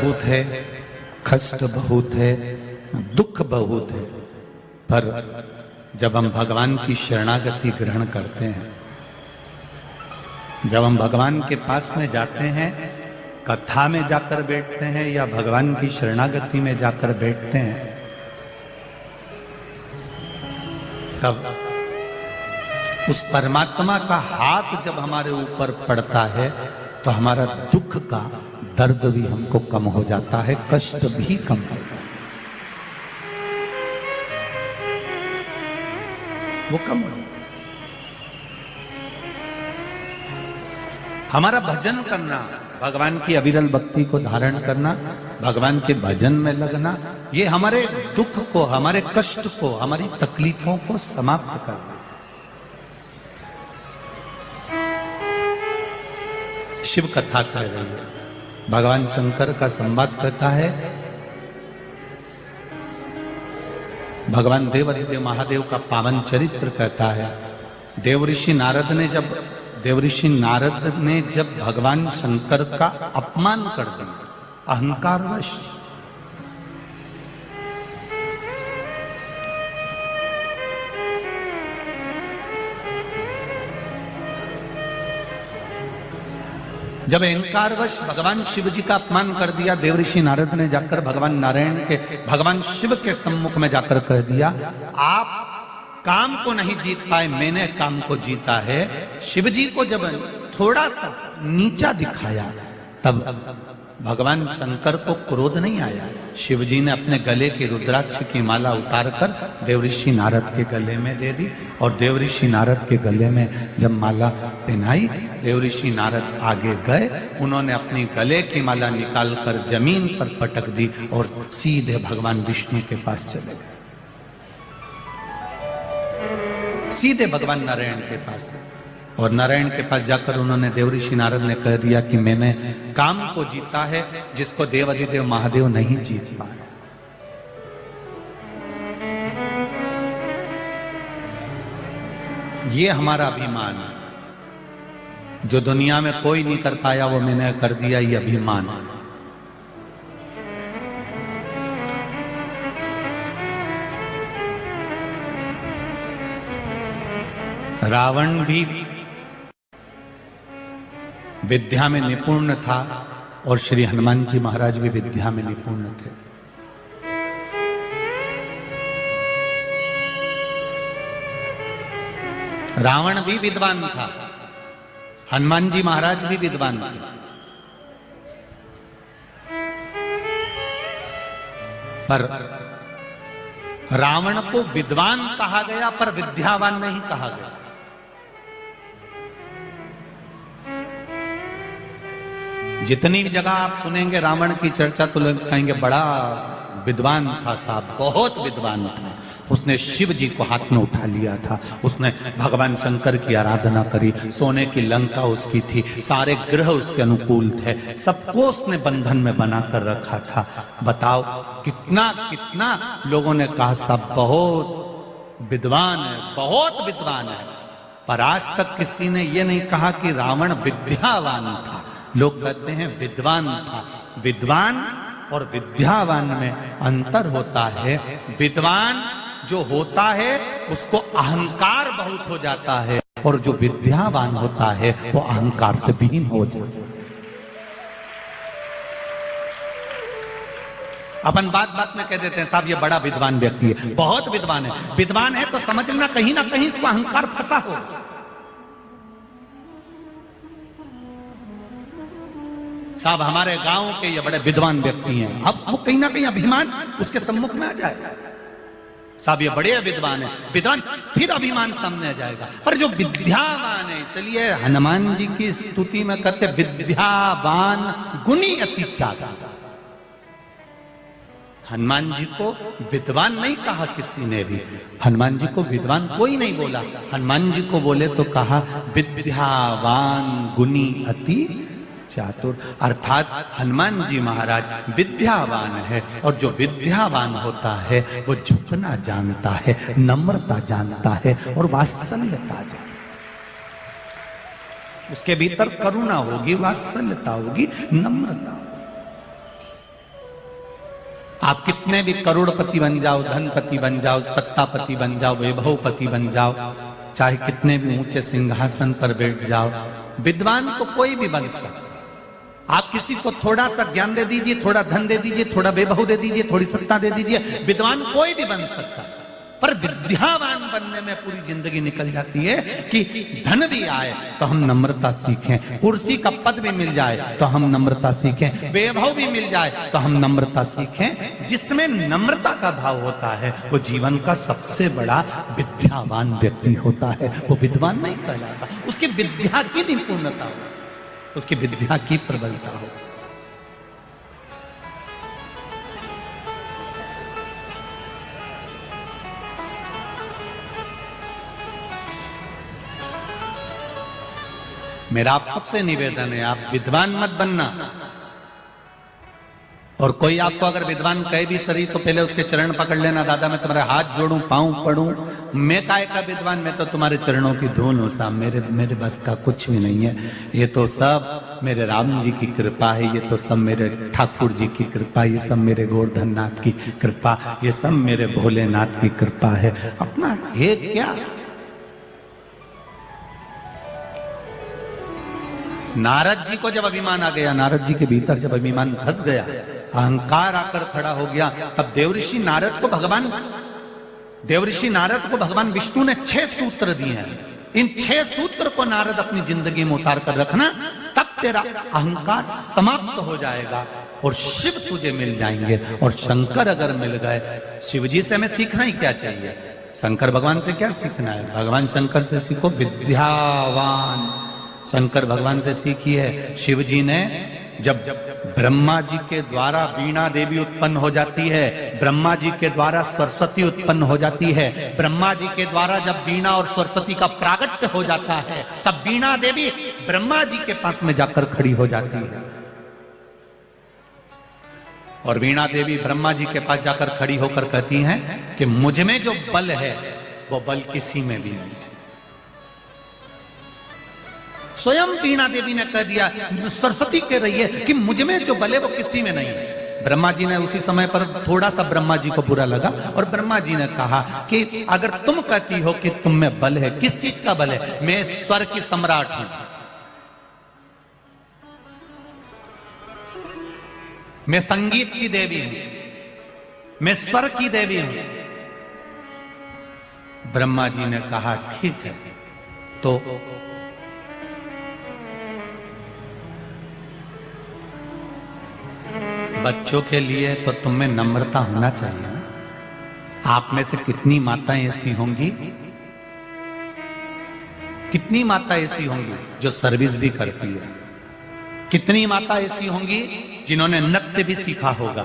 बहुत है, कष्ट बहुत है, दुख बहुत है, पर जब हम भगवान की शरणागति ग्रहण करते हैं, जब हम भगवान के पास में जाते हैं, कथा में जाकर बैठते हैं या भगवान की शरणागति में जाकर बैठते हैं, तब उस परमात्मा का हाथ जब हमारे ऊपर पड़ता है तो हमारा दुख का दर्द भी हमको कम हो जाता है, कष्ट भी कम हो जाता है, वो कम हो जाता है। हमारा भजन करना, भगवान की अविरल भक्ति को धारण करना, भगवान के भजन में लगना, ये हमारे दुख को, हमारे कष्ट को, हमारी तकलीफों को समाप्त करना। शिव कथा कह रही है, भगवान शंकर का संवाद कहता है, भगवान देवादिदेव महादेव का पावन चरित्र कहता है। देवऋषि नारद ने जब भगवान शंकर का अपमान कर दिया अहंकारवश, जब अहंकारवश भगवान शिव जी का अपमान कर दिया, देवऋषि नारद ने जाकर भगवान शिव के सम्मुख में जाकर कह दिया, आप काम को नहीं जीत पाए, मैंने काम को जीता है। शिव जी को जब थोड़ा सा नीचा दिखाया, तब भगवान शंकर को क्रोध नहीं आया। शिव जी ने अपने गले की रुद्राक्ष की माला उतारकर देवऋषि नारद के गले में दे दी, और देवऋषि नारद के गले में जब माला पहनाई, देवऋषि नारद आगे गए, उन्होंने अपनी गले की माला निकालकर जमीन पर पटक दी और सीधे भगवान विष्णु के पास चले गए, सीधे भगवान नारायण के पास। और नारायण के पास जाकर उन्होंने, देवऋषि नारद ने कह दिया कि मैंने काम को जीता है जिसको देवादिदेव महादेव नहीं जीत पाए। ये हमारा अभिमान है, जो दुनिया में कोई नहीं कर पाया वो मैंने कर दिया, ये अभिमान है। रावण भी विद्या में निपुण था और श्री हनुमान जी महाराज भी विद्या में निपुण थे। रावण भी विद्वान था, हनुमान जी महाराज भी विद्वान थे, पर रावण को विद्वान कहा गया पर विद्यावान नहीं कहा गया। जितनी जगह आप सुनेंगे रावण की चर्चा तो लोग कहेंगे बड़ा विद्वान था साहब, बहुत विद्वान था, उसने शिव जी को हाथ में उठा लिया था, उसने भगवान शंकर की आराधना करी, सोने की लंका उसकी थी, सारे ग्रह उसके अनुकूल थे, सबको उसने बंधन में बनाकर रखा था। बताओ कितना कितना लोगों ने कहा साहब बहुत विद्वान है, बहुत विद्वान है, पर आज तक किसी ने यह नहीं कहा कि रावण विद्यावान था। लोग कहते हैं विद्वान था। विद्वान और विद्यावान में अंतर होता है। विद्वान जो होता है उसको अहंकार बहुत हो जाता है, और जो विद्यावान होता है वो अहंकार से विहीन हो जाता है। अपन बात बात में कह देते हैं साहब ये बड़ा विद्वान व्यक्ति है, बहुत विद्वान है। विद्वान है तो समझ लेना कहीं ना कहीं इसको अहंकार फंसा हो। साहब हमारे गांव के ये बड़े विद्वान व्यक्ति हैं, अब वो कहीं ना कहीं अभिमान उसके सम्मुख में आ जाएगा। साहब ये बड़े विद्वान है, विद्वान, फिर अभिमान सामने आ जाएगा। पर जो विद्यावान है, इसलिए हनुमान जी की स्तुति में कहते विद्यावान गुणी अति चातुर। हनुमान जी को विद्वान नहीं कहा किसी ने भी, हनुमान जी को विद्वान कोई नहीं बोला। हनुमान जी को बोले तो कहा विद्यावान गुणी अति चातुर, अर्थात हनुमान जी महाराज विद्यावान है, और जो विद्यावान होता है वो झुकना जानता है, नम्रता जानता है और वात्सल्यता जानता है। उसके भीतर करुणा होगी, वात्सल्यता होगी, नम्रता। आप कितने भी करोड़पति बन जाओ, धनपति बन जाओ, सत्तापति बन जाओ, वैभवपति बन जाओ, चाहे कितने भी ऊंचे सिंहासन पर बैठ जाओ, विद्वान तो कोई भी बन सकता। आप किसी को थोड़ा सा ज्ञान दे दीजिए, थोड़ा धन दे दीजिए, थोड़ा वैभव दे दीजिए, थोड़ी सत्ता दे दीजिए, विद्वान कोई भी बन सकता। पर विद्यावान बनने में पूरी जिंदगी निकल जाती है कि धन भी आए तो हम नम्रता सीखें, कुर्सी का पद भी मिल जाए तो हम नम्रता सीखें, वैभव भी मिल जाए तो हम नम्रता सीखें। जिसमें नम्रता का भाव होता है वो जीवन का सबसे बड़ा विद्यावान व्यक्ति होता है। वो विद्वान नहीं कहलाता, उसकी विद्या की निपुणता हो, उसकी विद्या की प्रबलता हो। मेरा आप सबसे निवेदन है, आप विद्वान मत बनना। और कोई आपको अगर विद्वान कहे भी सही तो पहले उसके चरण पकड़ लेना, दादा मैं तुम्हारे हाथ जोड़ूं, पांव पड़ूं, मैं काय का विद्वान, मैं तो तुम्हारे चरणों की धूल हूं साहब, मेरे बस का कुछ भी नहीं है। ये तो सब मेरे राम जी की कृपा है, ये तो सब मेरे ठाकुर जी की कृपा, ये सब मेरे गोवर्धन नाथ की कृपा, ये सब मेरे भोलेनाथ की कृपा है। अपना है क्या? नारद जी को जब अभिमान आ गया, नारद जी के भीतर जब अभिमान फंस गया, अहंकार आकर खड़ा हो गया, तब देवऋषि नारद को भगवान विष्णु ने 6 सूत्र दिए हैं। इन 6 सूत्र को नारद अपनी जिंदगी में उतार कर रखना, तब तेरा अहंकार समाप्त हो जाएगा और शिव तुझे मिल जाएंगे। और शंकर अगर मिल गए, शिव जी से हमें सीखना ही क्या चाहिए? शंकर भगवान से क्या सीखना है? भगवान शंकर से सीखो विद्यावान, शंकर भगवान से सीखिए। शिव जी ने जब ब्रह्मा जी के द्वारा वीणा देवी उत्पन्न हो जाती है, ब्रह्मा जी के द्वारा सरस्वती उत्पन्न हो जाती है, ब्रह्मा जी के द्वारा जब वीणा और सरस्वती का प्रागट्य हो जाता है, तब वीणा देवी ब्रह्मा जी के पास में जाकर खड़ी हो जाती है। और वीणा देवी ब्रह्मा जी के पास जाकर खड़ी होकर कहती हैं कि मुझ में जो बल है वो बल किसी में भी नहीं है। स्वयं वीणा देवी ने कह दिया, सरस्वती कह रही है कि मुझ में जो बल है वो किसी में नहीं है। ब्रह्मा जी ने उसी समय पर थोड़ा सा ब्रह्मा जी को बुरा लगा और ब्रह्मा जी ने कहा कि अगर तुम कहती हो कि तुम में बल है, किस चीज का बल है? मैं स्वर की सम्राट हूं, मैं संगीत की देवी हूं, मैं स्वर की देवी हूं। ब्रह्मा जी ने कहा ठीक है, तो बच्चों के लिए तो तुम्हें नम्रता होना चाहिए ना। आप में से कितनी माताएं ऐसी होंगी, कितनी माता ऐसी होंगी जो सर्विस भी करती है? कितनी माता ऐसी होंगी जिन्होंने नृत्य भी सीखा होगा?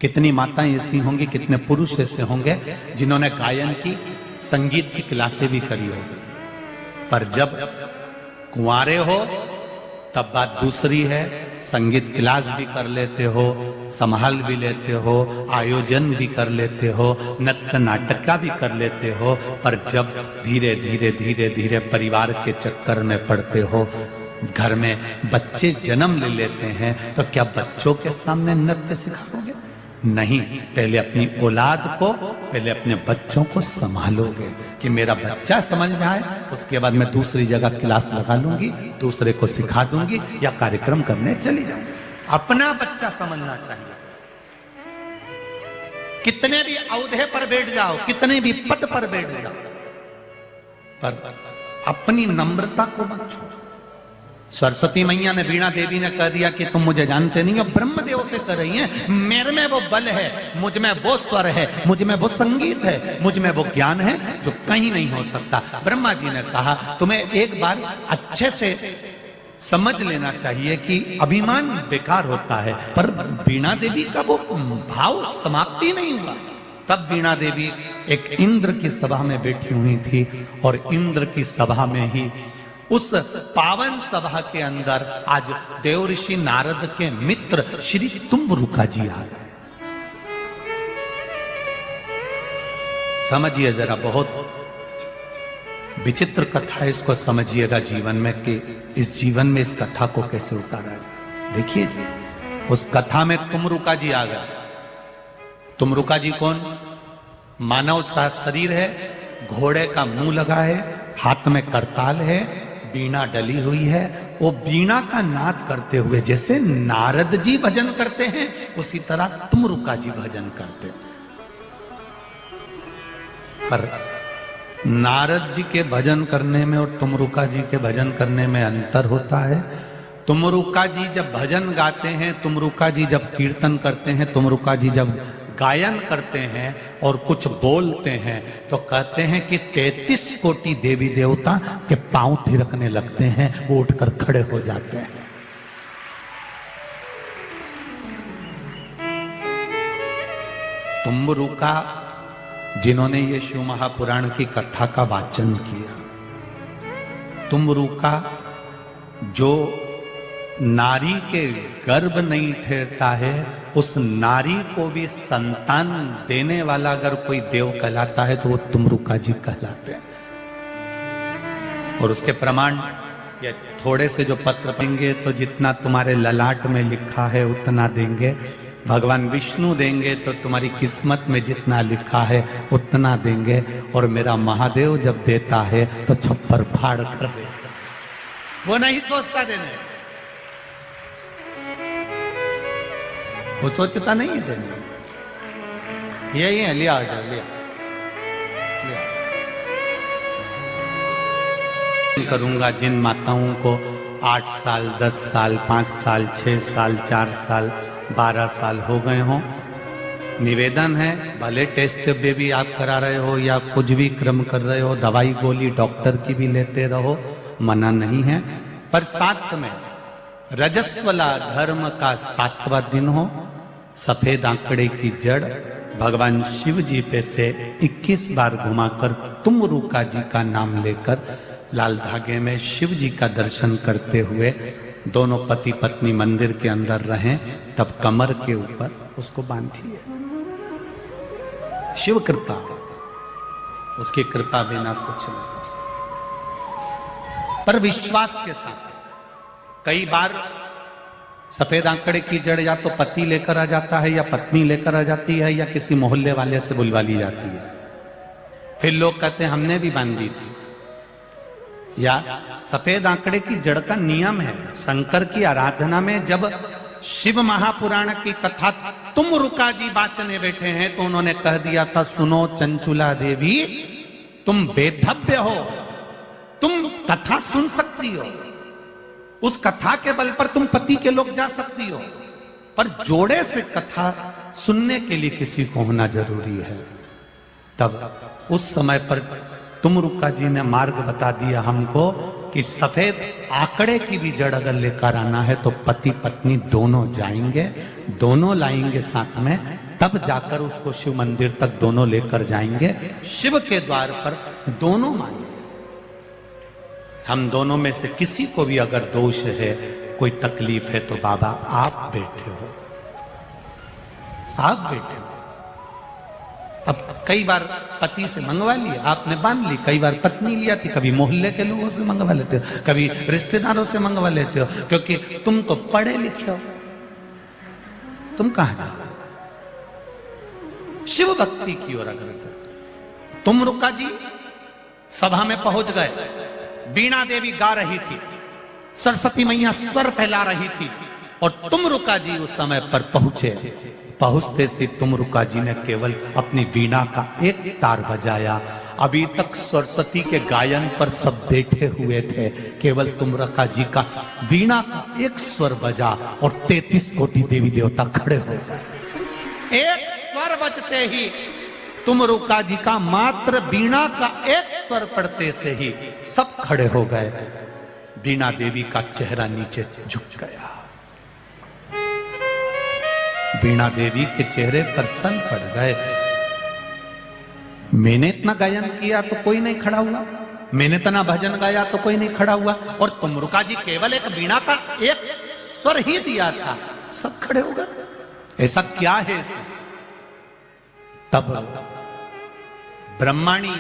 कितनी माताएं ऐसी होंगी, कितने पुरुष ऐसे होंगे जिन्होंने गायन की, संगीत की क्लासें भी करी होगी? पर जब कुंवारे हो तब बात दूसरी है। संगीत क्लास भी कर लेते हो, संभाल भी लेते हो, आयोजन भी कर लेते हो, नृत्य नाटक का भी कर लेते हो, पर जब धीरे धीरे धीरे धीरे परिवार के चक्कर में पड़ते हो, घर में बच्चे जन्म ले लेते हैं, तो क्या बच्चों के सामने नृत्य सिखाओगे? नहीं, पहले अपनी औलाद को, पहले अपने बच्चों को संभालोगे कि मेरा बच्चा समझ जाए, उसके बाद मैं दूसरी जगह क्लास लगा लूंगी, दूसरे को सिखा दूंगी या कार्यक्रम करने चली जाऊंगी। अपना बच्चा समझना चाहिए। कितने भी औहदे पर बैठ जाओ, कितने भी पद पर बैठ जाओ, पर अपनी नम्रता को मत छोड़ो। सरस्वती मैया ने, वीणा देवी ने कह दिया कि तुम मुझे जानते नहीं हो, ब्रह्मदेव से कह रही हैं मेरे में वो बल है, मुझ में वो स्वर है, मुझ में वो संगीत है, मुझ में वो ज्ञान है जो कहीं नहीं हो सकता। ब्रह्मा जी ने कहा तुम्हें एक बार अच्छे से समझ लेना चाहिए कि अभिमान बेकार होता है, पर वीणा देवी का वो भाव समाप्ति नहीं हुआ। तब वीणा देवी एक इंद्र की सभा में बैठी हुई थी और इंद्र की सभा में ही, उस पावन सभा के अंदर आज देवऋषि नारद के मित्र श्री तुम्बरुका जी आ गए। समझिए जरा, बहुत विचित्र कथा है, इसको समझिएगा जीवन में कि इस जीवन में इस कथा को कैसे उतारा जाए। देखिए उस कथा में तुम्बरुका जी आ गए तुमरुका जी कौन? मानव सा शरीर है, घोड़े का मुंह लगा है, हाथ में करताल है, बीणा डली हुई है। वो बीणा का नाद करते हुए जैसे नारद जी भजन करते हैं, उसी तरह तुमरुका जी भजन करते हैं। पर नारद जी के भजन करने में और तुमरुका जी के भजन करने में अंतर होता है। तुमरुका जी जब भजन गाते हैं, तुमरुका जी जब कीर्तन करते हैं, तुमरुका जी जब गायन करते हैं और कुछ बोलते हैं, तो कहते हैं कि 33 कोटि देवी देवता के पांव थिरकने लगते हैं, वो उठकर खड़े हो जाते हैं। तुमरुका जिन्होंने ये शिव महापुराण की कथा का वाचन किया, तुमरुका जो नारी के गर्भ नहीं ठहरता है, उस नारी को भी संतान देने वाला अगर कोई देव कहलाता है तो वो तुमरुका जी कहलाते हैं। और उसके प्रमाण ये थोड़े से जो पत्र पढ़ेंगे, तो जितना तुम्हारे ललाट में लिखा है उतना देंगे। भगवान विष्णु देंगे तो तुम्हारी किस्मत में जितना लिखा है उतना देंगे। और मेरा महादेव जब देता है तो छप्पर फाड़ कर देता, वो नहीं सोचता देने, वो सोचता नहीं है देने। यही है, लिया आ जाओ, लिया करूंगा। जिन माताओं को 8 साल, 10 साल, 5 साल, 6 साल, 4 साल, 12 साल हो गए हों, निवेदन है, भले टेस्ट बेबी आप करा रहे हो या कुछ भी क्रम कर रहे हो, दवाई गोली डॉक्टर की भी लेते रहो, मना नहीं है, पर साथ में रजस्वला धर्म का 7वां दिन हो, सफेद आंकड़े की जड़ भगवान शिव जी पे से 21 बार घुमाकर तुमरुका जी का नाम लेकर लाल धागे में शिव जी का दर्शन करते हुए दोनों पति पत्नी मंदिर के अंदर रहें, तब कमर के ऊपर उसको बांधिए। शिव कृपा, उसकी कृपा बिना कुछ नहीं हो सकता। पर विश्वास के साथ कई बार सफेद आंकड़े की जड़ या तो पति लेकर आ जाता है या पत्नी लेकर आ जाती है या किसी मोहल्ले वाले से बुलवा ली जाती है। फिर लोग कहते हैं हमने भी बांधी थी। या सफेद आंकड़े की जड़ का नियम है, शंकर की आराधना में जब शिव महापुराण की कथा तुमरुका जी वाचने बैठे हैं तो उन्होंने कह दिया था, सुनो चंचुला देवी, तुम बेधव्य हो, तुम कथा सुन सकती हो, उस कथा के बल पर तुम पति के लोग जा सकती हो, पर जोड़े से कथा सुनने के लिए किसी को होना जरूरी है। तब उस समय पर तुमरुका जी ने मार्ग बता दिया हमको कि सफेद आंकड़े की भी जड़ अगर लेकर आना है तो पति पत्नी दोनों जाएंगे, दोनों लाएंगे साथ में, तब जाकर उसको शिव मंदिर तक दोनों लेकर जाएंगे। शिव के द्वार पर दोनों मानेंगे। हम दोनों में से किसी को भी अगर दोष है, कोई तकलीफ है, तो बाबा आप बैठे हो, आप बैठे हो। अब कई बार पति से मंगवा लिया, आपने बांध ली, कई बार पत्नी लिया थी, कभी मोहल्ले के लोगों से मंगवा लेते हो, कभी रिश्तेदारों से मंगवा लेते हो, क्योंकि तुम तो पढ़े लिखे हो, तुम कहां जाओ? शिव भक्ति की ओर अग्रसर। तुमरुका जी सभा में पहुंच गए, बीणा देवी गा रही थी, सरस्वती मैया स्वर फैला रही थी, और तुमरुका जी उस समय पर पहुंचे। पहुंचते से तुमरुका जी ने केवल अपनी वीणा का एक तार बजाया। अभी तक सरस्वती के गायन पर सब बैठे हुए थे, केवल तुमरुका जी का वीणा का एक स्वर बजा और 33 कोटि देवी देवता खड़े हो गए। एक स्वर बजते ही, तुमरुका जी का मात्र वीणा का एक स्वर पड़ते से ही सब खड़े हो गए। वीणा देवी का चेहरा नीचे झुक गया। वीणा देवी के चेहरे पर सल पड़ गए। मैंने इतना गायन किया तो कोई नहीं खड़ा हुआ, मैंने इतना भजन गाया तो कोई नहीं खड़ा हुआ, और तुमरुका जी केवल एक वीणा का एक स्वर ही दिया था, सब खड़े हो गए। ऐसा क्या है इसमें? तब ब्रह्माणी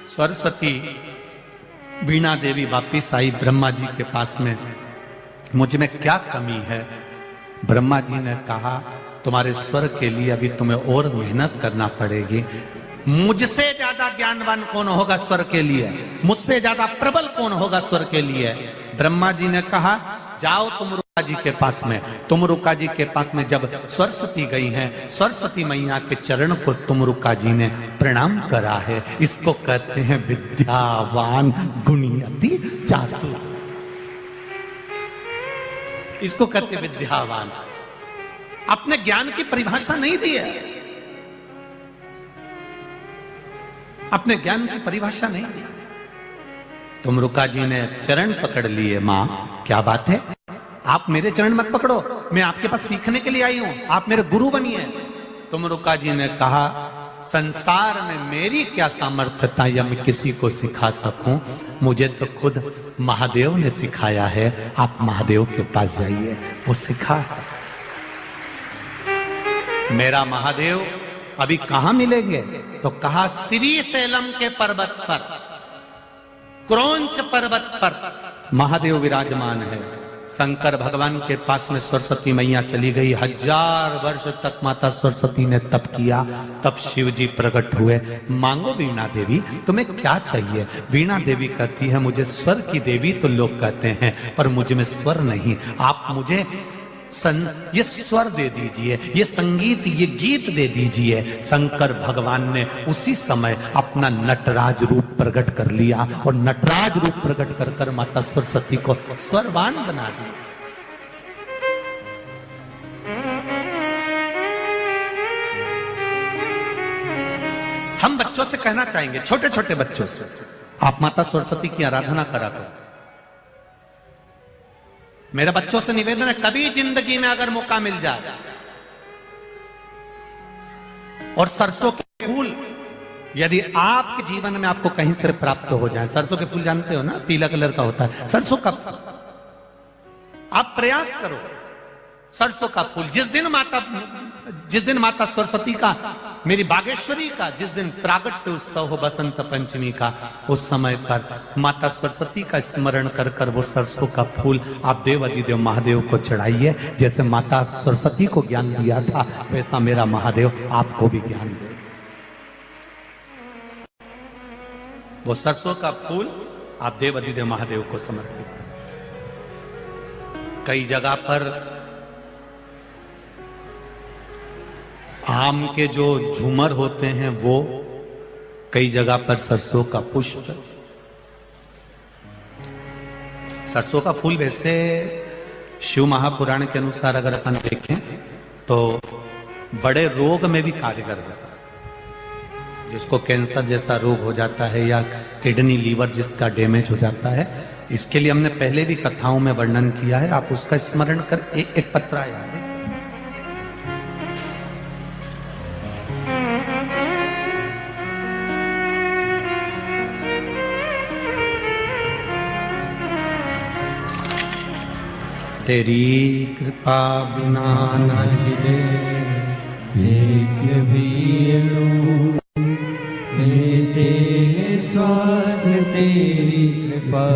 सरस्वती वीणा देवी वापिस आई ब्रह्मा जी के पास में, मुझ में क्या कमी है? ब्रह्मा जी ने कहा तुम्हारे स्वर के लिए अभी तुम्हें और मेहनत करना पड़ेगी। मुझसे ज्यादा ज्ञानवान कौन होगा स्वर के लिए? मुझसे ज्यादा प्रबल कौन होगा स्वर के लिए? ब्रह्मा जी ने कहा जाओ तुम रुका जी के पास में। तुम रुका जी के पास में जब सरस्वती गई हैं, सरस्वती मैया के चरण को तुम रुका जी ने प्रणाम करा है। इसको कहते हैं विद्यावान गुणियति चातुर। इसको कहते हैं विद्यावान। अपने ज्ञान की परिभाषा नहीं दी है, अपने ज्ञान की परिभाषा नहीं दी। तुम रुका जी ने चरण पकड़ लिए। मां क्या बात है, आप मेरे चरण मत पकड़ो, मैं आपके पास सीखने के लिए आई हूं, आप मेरे गुरु बनिए। तुम रुका जी ने कहा संसार में मेरी क्या सामर्थ्यता या मैं किसी को सिखा सकूं, मुझे तो खुद महादेव ने सिखाया है। आप महादेव के पास जाइए, वो सिखा सकते। मेरा महादेव अभी कहां मिलेंगे? तो कहा श्री सैलम के पर्वत पर, क्रौंच पर्वत पर महादेव विराजमान है। शंकर भगवान के पास में सरस्वती मैया चली गई। 1000 वर्ष तक माता सरस्वती ने तप किया, तब शिव जी प्रकट हुए। मांगो वीणा देवी, तुम्हें क्या चाहिए? वीणा देवी कहती है मुझे स्वर की देवी तो लोग कहते हैं, पर मुझ में स्वर नहीं। आप मुझे ये स्वर दे दीजिए, ये संगीत, ये गीत दे दीजिए। शंकर भगवान ने उसी समय अपना नटराज रूप प्रकट कर लिया और नटराज रूप प्रकट कर कर माता सरस्वती को स्वरवान बना दिया। हम बच्चों से कहना चाहेंगे, छोटे छोटे बच्चों से, आप माता सरस्वती की आराधना करा करो। मेरे बच्चों से निवेदन है, कभी जिंदगी में अगर मौका मिल जाए और सरसों के फूल यदि आपके जीवन में आपको कहीं से प्राप्त हो जाए, सरसों के फूल जानते हो ना, पीला कलर का होता है सरसों का फूल, आप प्रयास करो सरसों का फूल। जिस दिन माता सरस्वती का, मेरी बागेश्वरी का जिस दिन प्रागट्य उत्सव हो बसंत पंचमी का, उस समय पर माता सरस्वती का स्मरण कर कर वो सरसों का फूल आप देव अधिदेव महादेव को चढ़ाइए। जैसे माता सरस्वती को ज्ञान दिया था, वैसा मेरा महादेव आपको भी ज्ञान दे। वो सरसों का फूल आप देव अधिदेव महादेव को समर्पित। कई जगह पर आम के जो झूमर होते हैं वो, कई जगह पर सरसों का पुष्प। सरसों का फूल वैसे शिव महापुराण के अनुसार अगर अपन देखें तो बड़े रोग में भी कारगर होता है। जिसको कैंसर जैसा रोग हो जाता है या किडनी लीवर जिसका डैमेज हो जाता है, इसके लिए हमने पहले भी कथाओं में वर्णन किया है। आप उसका स्मरण कर एक पत्रा याद है, तेरी कृपा बिना न हिले लेके भी लूं, लेते श्वास तेरी कृपा।